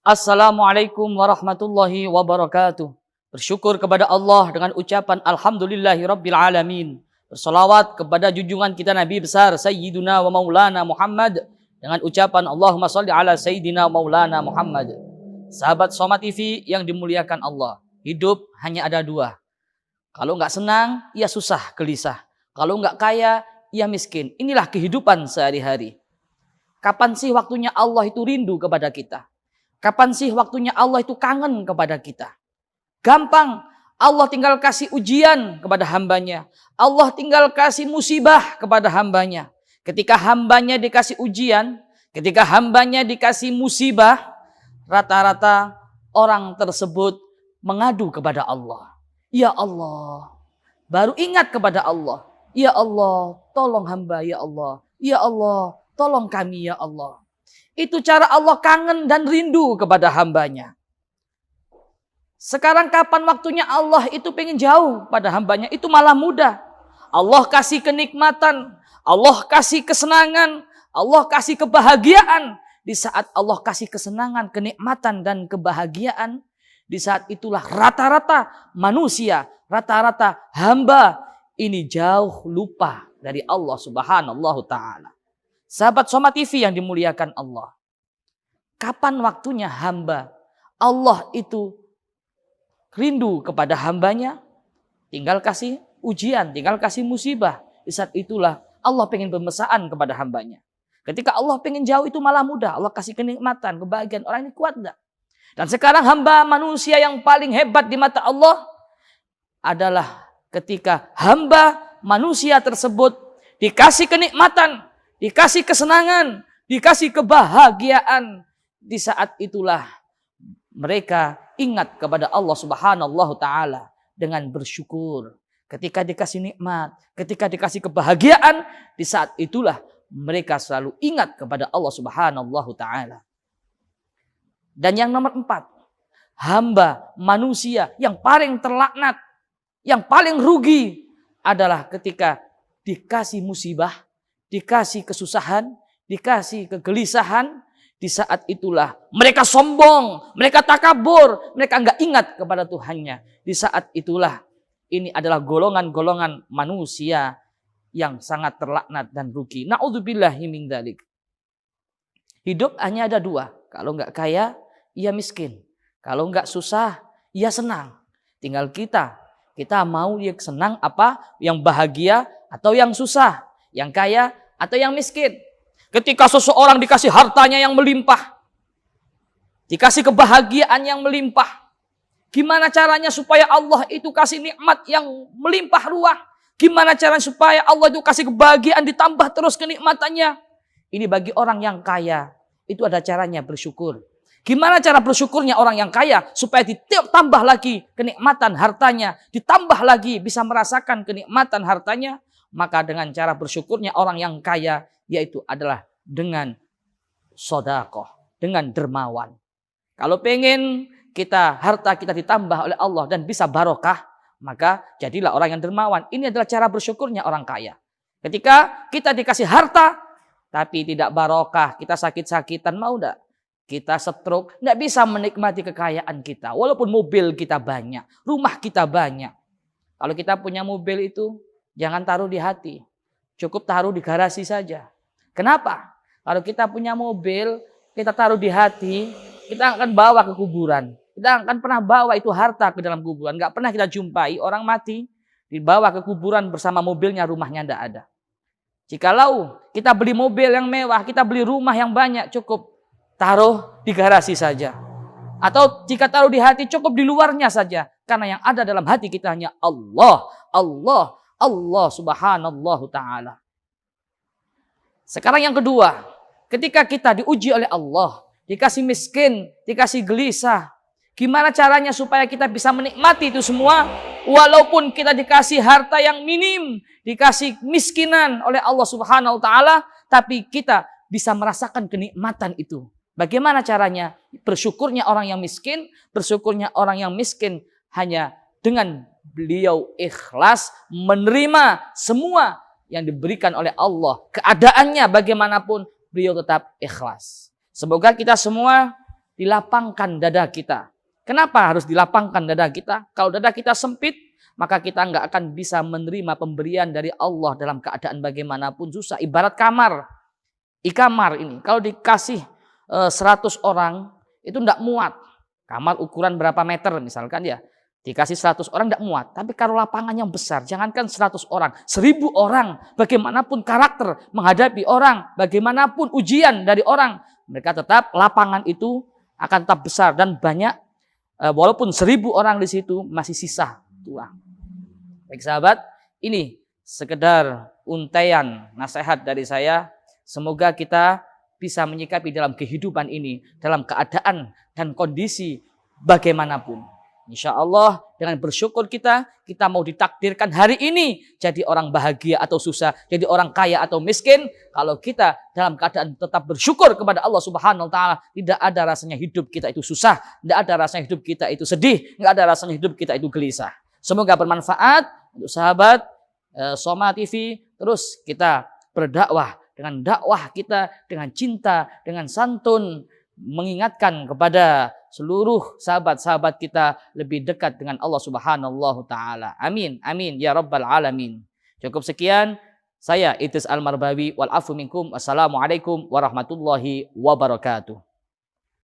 Assalamualaikum warahmatullahi wabarakatuh. Bersyukur kepada Allah dengan ucapan Alhamdulillahirabbil alamin. Bersolawat kepada junjungan kita Nabi besar Sayyiduna wa Maulana Muhammad dengan ucapan Allahumma salli ala Sayyidina Maulana Muhammad. Sahabat Soma TV yang dimuliakan Allah, hidup hanya ada dua. Kalau nggak senang, ya susah, gelisah. Kalau nggak kaya, ya miskin. Inilah kehidupan sehari-hari. Kapan sih waktunya Allah itu rindu kepada kita? Kapan sih waktunya Allah itu kangen kepada kita? Gampang. Allah tinggal kasih ujian kepada hambanya. Allah tinggal kasih musibah kepada hambanya. Ketika hambanya dikasih ujian, ketika hambanya dikasih musibah, rata-rata orang tersebut mengadu kepada Allah. Ya Allah. Baru ingat kepada Allah. Ya Allah, tolong hamba ya Allah. Ya Allah, tolong kami ya Allah. Itu cara Allah kangen dan rindu kepada hambanya. Sekarang kapan waktunya Allah itu pengen jauh pada hambanya? Itu malah mudah. Allah kasih kenikmatan, Allah kasih kesenangan, Allah kasih kebahagiaan. Di saat Allah kasih kesenangan, kenikmatan dan kebahagiaan, di saat itulah rata-rata manusia, rata-rata hamba ini jauh lupa dari Allah Subhanahu Ta'ala. Sahabat Soma TV yang dimuliakan Allah. Kapan waktunya hamba Allah itu rindu kepada hambanya? Tinggal kasih ujian, tinggal kasih musibah. Di saat itulah Allah pengen bermesraan kepada hambanya. Ketika Allah pengen jauh itu malah mudah. Allah kasih kenikmatan, kebahagiaan. Orang ini kuat enggak? Dan sekarang hamba manusia yang paling hebat di mata Allah adalah ketika hamba manusia tersebut dikasih kenikmatan, dikasih kesenangan, dikasih kebahagiaan. Di saat itulah mereka ingat kepada Allah Subhanahu Ta'ala dengan bersyukur. Ketika dikasih nikmat, ketika dikasih kebahagiaan, di saat itulah mereka selalu ingat kepada Allah Subhanahu Ta'ala. Dan yang nomor 4, hamba manusia yang paling terlaknat, yang paling rugi adalah ketika dikasih musibah, dikasih kesusahan, dikasih kegelisahan, di saat itulah mereka sombong, mereka takabur, mereka enggak ingat kepada Tuhannya. Di saat itulah ini adalah golongan-golongan manusia yang sangat terlaknat dan rugi. Na'udzubillahi min dzalik. Hidup hanya ada dua. Kalau enggak kaya, ia miskin. Kalau enggak susah, ia senang. Tinggal kita mau yang senang apa? Yang bahagia atau yang susah? Yang kaya atau yang miskin? Ketika seseorang dikasih hartanya yang melimpah, dikasih kebahagiaan yang melimpah, gimana caranya supaya Allah itu kasih nikmat yang melimpah ruah? Gimana caranya supaya Allah itu kasih kebahagiaan ditambah terus kenikmatannya? Ini bagi orang yang kaya, itu ada caranya bersyukur. Gimana cara bersyukurnya orang yang kaya supaya ditambah lagi kenikmatan hartanya, ditambah lagi bisa merasakan kenikmatan hartanya? Maka dengan cara bersyukurnya orang yang kaya yaitu adalah dengan sedekah, dengan dermawan. Kalau pengen harta kita ditambah oleh Allah dan bisa barokah, maka jadilah orang yang dermawan. Ini adalah cara bersyukurnya orang kaya. Ketika kita dikasih harta tapi tidak barokah, kita sakit-sakitan, mau enggak? Kita stroke, enggak bisa menikmati kekayaan kita. Walaupun mobil kita banyak, rumah kita banyak. Kalau kita punya mobil itu jangan taruh di hati. Cukup taruh di garasi saja. Kenapa? Kalau kita punya mobil, kita taruh di hati, kita akan bawa ke kuburan. Kita akan pernah bawa itu harta ke dalam kuburan. Nggak pernah kita jumpai orang mati, dibawa ke kuburan bersama mobilnya, rumahnya nggak ada. Jikalau kita beli mobil yang mewah, kita beli rumah yang banyak, cukup taruh di garasi saja. Atau jika taruh di hati, cukup di luarnya saja. Karena yang ada dalam hati kita hanya Allah, Allah, Allah Subhanahu Ta'ala. Sekarang yang kedua, ketika kita diuji oleh Allah, dikasih miskin, dikasih gelisah, gimana caranya supaya kita bisa menikmati itu semua? Walaupun kita dikasih harta yang minim, dikasih miskinan oleh Allah Subhanahu Ta'ala, tapi kita bisa merasakan kenikmatan itu. Bagaimana caranya? Bersyukurnya orang yang miskin, bersyukurnya orang yang miskin hanya dengan beliau ikhlas menerima semua yang diberikan oleh Allah. Keadaannya bagaimanapun beliau tetap ikhlas. Semoga kita semua dilapangkan dada kita. Kenapa harus dilapangkan dada kita? Kalau dada kita sempit, maka kita nggak akan bisa menerima pemberian dari Allah dalam keadaan bagaimanapun susah. Ibarat kamar. Kamar ini, kalau dikasih 100 orang, itu nggak muat. Kamar ukuran berapa meter misalkan ya. Dikasih 100 orang nggak muat. Tapi kalau lapangan yang besar, jangankan 100 orang, 1000 orang, bagaimanapun karakter menghadapi orang, bagaimanapun ujian dari orang, mereka tetap lapangan itu akan tetap besar dan banyak. Walaupun 1000 orang di situ masih sisa tulang. Baik sahabat, ini sekedar untaian nasihat dari saya. Semoga kita bisa menyikapi dalam kehidupan ini, dalam keadaan dan kondisi bagaimanapun. Insya Allah dengan bersyukur kita mau ditakdirkan hari ini jadi orang bahagia atau susah, jadi orang kaya atau miskin. Kalau kita dalam keadaan tetap bersyukur kepada Allah Subhanahu Wa Taala, tidak ada rasanya hidup kita itu susah, tidak ada rasanya hidup kita itu sedih, tidak ada rasanya hidup kita itu gelisah. Semoga bermanfaat untuk sahabat Soma TV. Terus kita berdakwah dengan dakwah kita, dengan cinta, dengan santun, mengingatkan kepada seluruh sahabat-sahabat kita lebih dekat dengan Allah Subhanahu wa taala. Amin. Amin ya rabbal alamin. Cukup sekian. Saya Idris Al-Marbawi wal afu minkum. Wassalamualaikum warahmatullahi wabarakatuh.